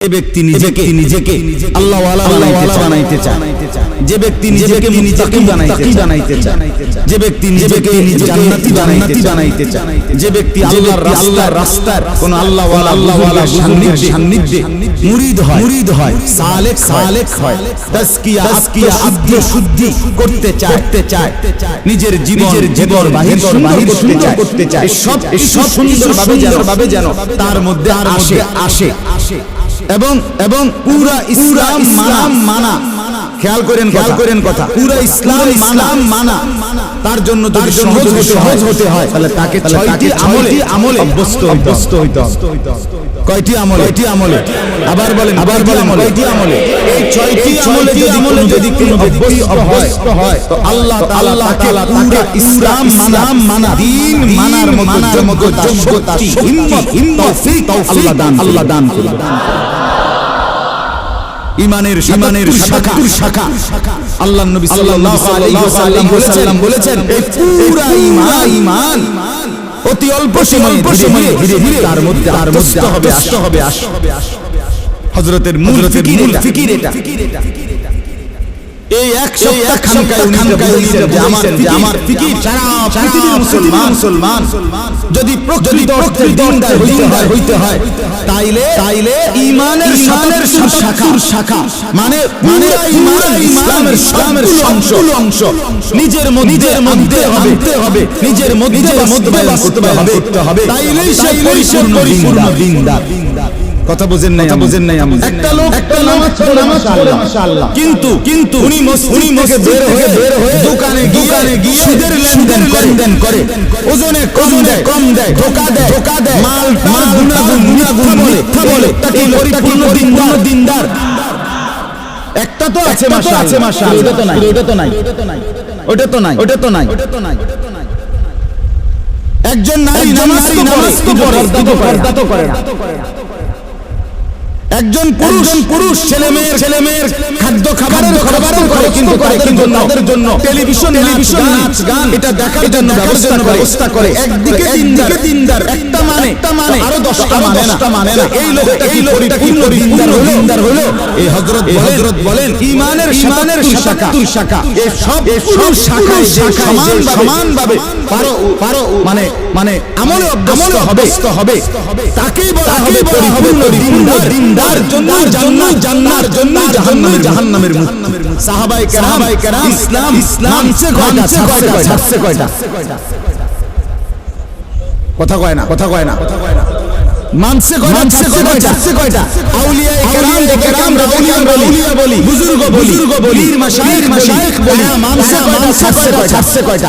যে ব্যক্তি নিজেকে আল্লাহ ওয়ালা বানাইতে চায়, যে ব্যক্তি নিজেকে মুত্তাকি বানাইতে চায়, যে ব্যক্তি নিজেকে জান্নাতি বানাইতে চায়, যে ব্যক্তি আল্লাহর রাস্তার কোন আল্লাহ ওয়ালা সান্নিধ্যে মুরিদ হয়, সালেক হয়, তাজকিয়া আত্মশুদ্ধি করতে চায়, নিজের জীবন বাহির করতে চায়, সব সুন্দরভাবে যেন তার মধ্যে আসে এবং পুরা ইসলাম মানা। খেয়াল করেন কথা, পুরা ইসলাম মানা তার জন্য যদি সহজ হতে হয় তাহলে তাকে 6টি আমলে অভ্যস্ত হইতে হবে। কয়টি আমলে? আবার বলেন কয়টি আমলে? এই 6টি আমলে যদি কেউ অভ্যস্ত হয় তো আল্লাহ তাআলা পুরা ইসলাম মানা, দ্বীন মানার মতো যোগ্যতা, হিম্মত, তৌফিক আল্লাহ দান করবেন। ইমানের ৭৭ শাখা আল্লাহর নবী সাল্লাল্লাহু আলাইহি ওয়াসাল্লাম বলেছেন, এই পুরা ঈমান অতি অল্প সময়ে ধীরে ধীরে তার মধ্যে আসতে হবে। হযরতের মূল ফিকির এটা। এই এক সপ্তাহ খানকায় বলেছেন যে আমার ফিকির সারা পৃথিবীর মুসলমান যদি প্রকৃত অর্থে দিনদার হইতে হয় তাইলে ঈমানের ৭৭ শাখা মানে ইসলামের অংশ নিজের মধ্যে আনতে হবে, নিজের মধ্যে বাস্তবায়ন করতে হবে, তাইলেই সে পরিপূর্ণ দিনদার। কথা বুঝেন নাই? একটা লোক নামাজ পড়ে মাশাআল্লাহ, কিন্তু উনি মসজিদ থেকে বের হয়ে দোকানে গিয়ে সুদের লেনদেন করে, ওজনে কম দেয়, ধোঁকা দেয়, মাল গুনাগুন মিথ্যা বলে, এই লোকটা কি পরিপূর্ণ দিনদার? একটা তো আছে মাশাআল্লাহ, ওটা তো নাই। একজন নারী নামাজ তো পড়ে, পর্দা তো করে না। একজন পুরুষ ছেলে মেয়ের খাদ্য খাবারের করে, কিন্তু তাদের জন্য টেলিভিশন নাচ গান এটা দেখার জন্য ব্যবস্থা করে। একদিকে দিনদার একটা মানে আরো 10টা মানে না। এই লোকটা কি পরিপূর্ণ দিনদার হলো? এই হযরত বলেন ঈমানের ৭৭ শাখা, এই সব শাখায় সমানভাবে পারো মানে আমলে অভ্যস্ত হবে, তাকেই বলা হবে পরিপূর্ণ দিনদার। জান্নার জন্য জাহান্নামের মুখ। সাহাবায়ে কেরাম ইসলাম মানছে ছাড়ছে কয়টা? কথা কয় না। মানছে কয়টা? আউলিয়ায়ে কেরাম রাউলিয়া বলি, বুজুর্গ বলি, মাশায়েখ বলি, মানছে কয়টা? ছাড়ছে কয়টা?